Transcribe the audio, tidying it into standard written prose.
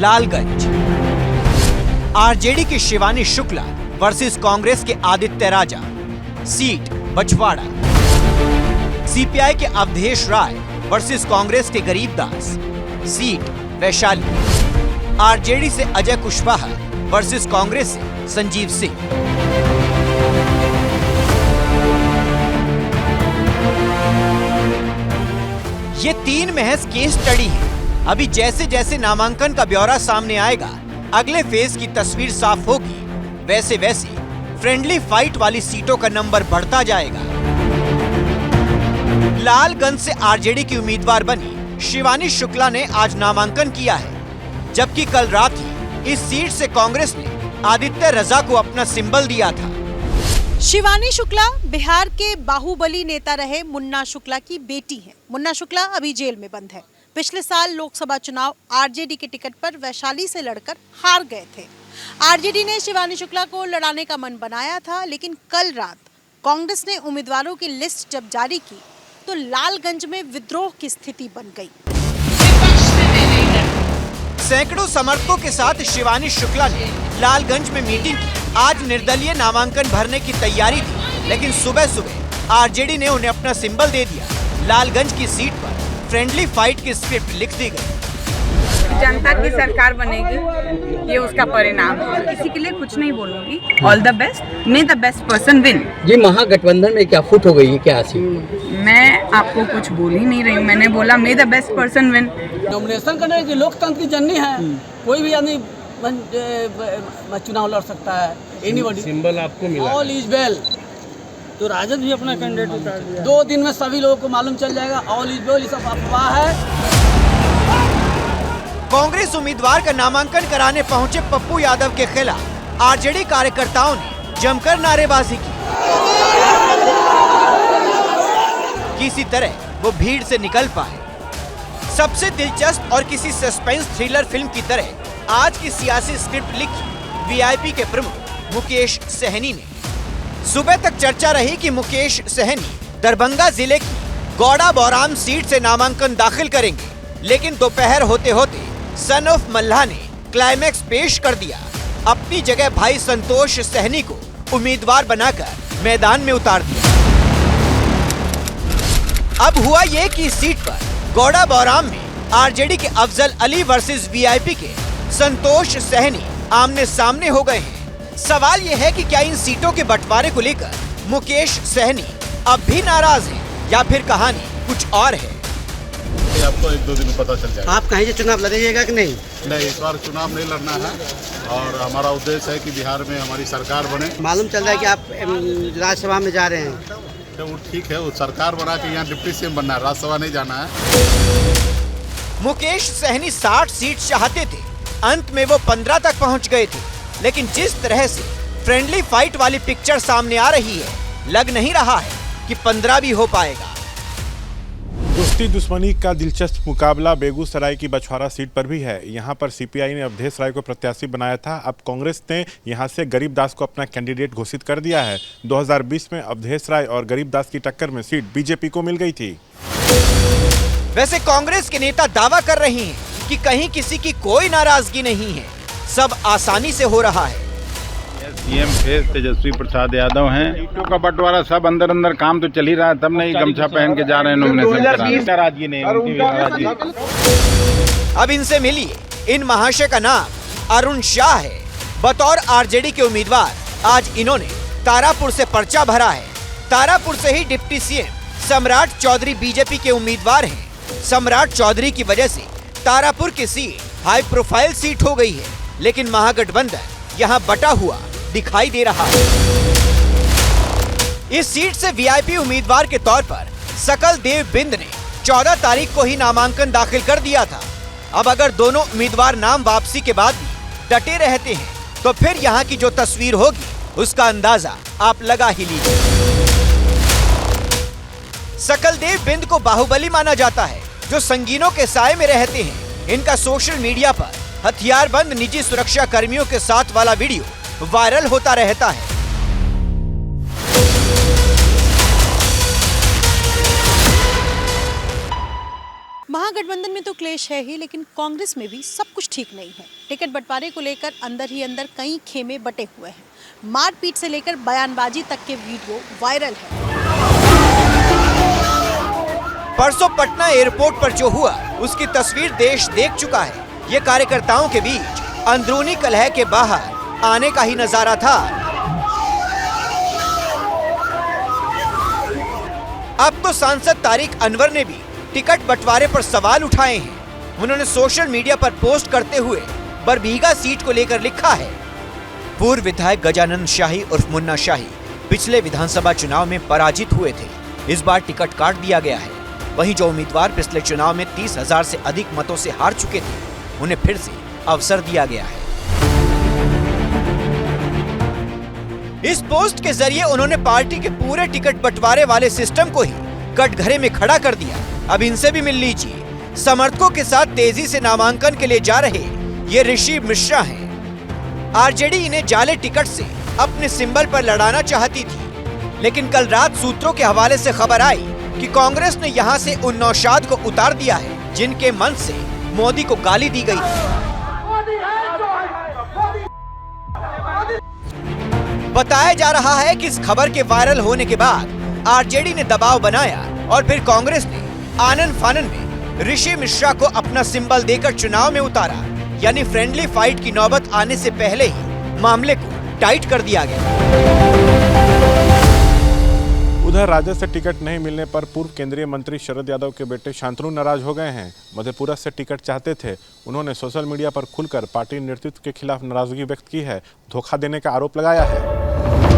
Lalganj. RJD की Shivani Shukla versus Congress के आदित्य राजा, seat Bachhwara. CPI के अवधेश राय वर्सेस कांग्रेस के गरीबदास, सीट वैशाली। आरजेडी से अजय कुशवाहा वर्सेस कांग्रेस से संजीव सिंह। ये 3 महज केस स्टडी है। अभी जैसे जैसे नामांकन का ब्यौरा सामने आएगा, अगले फेज की तस्वीर साफ होगी। वैसे वैसे फ्रेंडली फाइट वाली सीटों का नंबर बढ़ता जाएगा। लालगंज से आरजेडी की उम्मीदवार बनी शिवानी शुक्ला ने आज नामांकन किया है, जबकि कल रात ही इस सीट से कांग्रेस ने आदित्य रजा को अपना सिंबल दिया था। शिवानी शुक्ला बिहार के बाहुबली नेता रहे मुन्ना शुक्ला की बेटी हैं। मुन्ना शुक्ला अभी जेल में बंद है। पिछले साल लोकसभा चुनाव आरजेडी के टिकट पर वैशाली से लड़कर हार गए थे। आरजेडी ने शिवानी शुक्ला को लड़ाने का मन बनाया था, लेकिन कल रात कांग्रेस ने उम्मीदवारों की लिस्ट जब जारी की तो लालगंज में विद्रोह की स्थिति बन गई। सैकड़ों समर्थकों के साथ शिवानी शुक्ला ने लालगंज में मीटिंग की। आज निर्दलीय नामांकन भरने की तैयारी थी, लेकिन सुबह सुबह आरजेडी ने उन्हें अपना सिंबल दे दिया। लालगंज की सीट पर फ्रेंडली फाइट की स्क्रिप्ट लिख दी गई। जनता की सरकार बनेगी, ये उसका परिणाम है। किसी के लिए कुछ नहीं बोलूंगी। All the best, may the best person win. जी, महागठबंधन में क्या फुट हो गई है, क्या सीट? मैं आपको कुछ बोल ही नहीं रही हूँ। मैंने बोला मे the best person win. Nomination करने की लोकतंत्र की जननी है। कोई भी आदमी चुनाव लड़ सकता है। एनीबॉडी। सिंबल आपको मिला। All is well. तो राजद भी अपना कैंडिडेट उतार दिया। 2 दिन में सभी लोगों को मालूम चल जाएगा। ऑल इज वेल, ये सब अफवाह है। कांग्रेस उम्मीदवार का नामांकन कराने पहुंचे पप्पू यादव के खिलाफ आरजेडी कार्यकर्ताओं ने जमकर नारेबाजी की। किसी तरह वो भीड़ से निकल पाए। सबसे दिलचस्प और किसी सस्पेंस थ्रिलर फिल्म की तरह आज की सियासी स्क्रिप्ट लिखी वीआईपी के प्रमुख मुकेश सहनी ने। सुबह तक चर्चा रही कि मुकेश सहनी दरभंगा जिले की गौड़ा बौराम सीट से नामांकन दाखिल करेंगे, लेकिन दोपहर होते होते सन ऑफ मल्लाह ने क्लाइमैक्स पेश कर दिया। अपनी जगह भाई संतोष सहनी को उम्मीदवार बनाकर मैदान में उतार दिया। अब हुआ ये कि इस सीट पर गौड़ा बौराम में आरजेडी के अफजल अली वर्सेस वीआईपी के संतोष सहनी आमने सामने हो गए हैं। सवाल यह है कि क्या इन सीटों के बंटवारे को लेकर मुकेश सहनी अब भी नाराज हैं, या फिर कहानी कुछ और है? आपको 1-2 दिन में पता चल जाएगा। आप कहीं से चुनाव लड़िएगा कि नहीं? नहीं, इस बार चुनाव नहीं लड़ना है और हमारा उद्देश्य है कि बिहार में हमारी सरकार बने। मालूम चल रहा है कि आप राज्यसभा में जा रहे हैं। तो वो ठीक है, वो सरकार बना के यहाँ डिप्टी सीएम बनना है, राज्यसभा नहीं जाना है। मुकेश सहनी 60 सीट चाहते थे, अंत में वो 15 तक पहुँच गए थे। लेकिन जिस तरह से फ्रेंडली फाइट वाली पिक्चर सामने आ रही है, लग नहीं रहा है कि 15 भी हो पाएगा। दोस्ती दुश्मनी का दिलचस्प मुकाबला बेगूसराय की बछवाड़ा सीट पर भी है। यहां पर सीपीआई ने अवधेश राय को प्रत्याशी बनाया था। अब कांग्रेस ने यहां से गरीबदास को अपना कैंडिडेट घोषित कर दिया है। 2020 में अवधेश राय और गरीबदास की टक्कर में सीट बीजेपी को मिल गई थी। वैसे कांग्रेस के नेता दावा कर रहे हैं कि कहीं किसी की कोई नाराजगी नहीं है, सब आसानी से हो रहा है। सीएम फेस तेजस्वी प्रसाद यादव हैं। सीटों का बंटवारा सब अंदर अंदर काम तो चल ही रहा है, तब नहीं गमछा पहन के जा रहे हैं नॉमिनेशन। नाराजगी नहीं, उनकी भी नाराजगी। अब इनसे मिलिए। इन महाशय का नाम अरुण शाह है। बतौर आरजेडी के उम्मीदवार आज इन्होंने तारापुर से पर्चा भरा है। तारापुर से ही डिप्टी सीएम सम्राट चौधरी बीजेपी के उम्मीदवार हैं। सम्राट चौधरी की वजह से तारापुर की सीट हाई प्रोफाइल सीट हो गई है, लेकिन महागठबंधन यहाँ बटा हुआ दिखाई दे रहा है। इस सीट से वीआईपी उम्मीदवार के तौर पर सकल देव बिंद ने 14 तारीख को ही नामांकन दाखिल कर दिया था। अब अगर दोनों उम्मीदवार नाम वापसी के बाद भी डटे रहते हैं, तो फिर यहाँ की जो तस्वीर होगी उसका अंदाजा आप लगा ही लीजिए। सकल देव बिंद को बाहुबली माना जाता है, जो संगीनों के साए में रहते हैं। इनका सोशल मीडिया पर हथियारबंद निजी सुरक्षा कर्मियों के साथ वाला वीडियो वायरल होता रहता है। महागठबंधन में तो क्लेश है ही, लेकिन कांग्रेस में भी सब कुछ ठीक नहीं है। टिकट बंटवारे को लेकर अंदर ही अंदर कई खेमे बटे हुए हैं। मारपीट से लेकर बयानबाजी तक के वीडियो वायरल है। परसों पटना एयरपोर्ट पर जो हुआ उसकी तस्वीर देश देख चुका है। ये कार्यकर्ताओं के बीच अंदरूनी कलह के बाहर आने का ही नजारा था। अब तो सांसद तारिक अनवर ने भी टिकट बंटवारे पर सवाल उठाए हैं। उन्होंने सोशल मीडिया पर पोस्ट करते हुए बरबीघा सीट को लेकर लिखा है, पूर्व विधायक गजानंद शाही उर्फ मुन्ना शाही पिछले विधानसभा चुनाव में पराजित हुए थे। इस बार टिकट काट दिया गया है। वहीं जो उम्मीदवार पिछले चुनाव में 30,000 से अधिक मतों से हार चुके थे, उन्हें फिर से अवसर दिया गया है। इस पोस्ट के जरिए उन्होंने पार्टी के पूरे टिकट बंटवारे वाले सिस्टम को ही कटघरे में खड़ा कर दिया। अब इनसे भी मिल लीजिए। समर्थकों के साथ तेजी से नामांकन के लिए जा रहे ये ऋषि मिश्रा हैं। आरजेडी इन्हें जाले टिकट से अपने सिंबल पर लड़ाना चाहती थी, लेकिन कल रात सूत्रों के हवाले से खबर आई कि कांग्रेस ने यहां से उन नौशाद को उतार दिया है जिनके मन से मोदी को गाली दी गई थी। बताया जा रहा है कि इस खबर के वायरल होने के बाद आरजेडी ने दबाव बनाया और फिर कांग्रेस ने आनन फानन में ऋषि मिश्रा को अपना सिंबल देकर चुनाव में उतारा। यानी फ्रेंडली फाइट की नौबत आने से पहले ही मामले को टाइट कर दिया गया। उधर राजद से टिकट नहीं मिलने पर पूर्व केंद्रीय मंत्री शरद यादव के बेटे शांतनु नाराज हो गए हैं। मधेपुरा से टिकट चाहते थे। उन्होंने सोशल मीडिया पर खुलकर पार्टी नेतृत्व के खिलाफ नाराजगी व्यक्त की है। धोखा देने का आरोप लगाया है।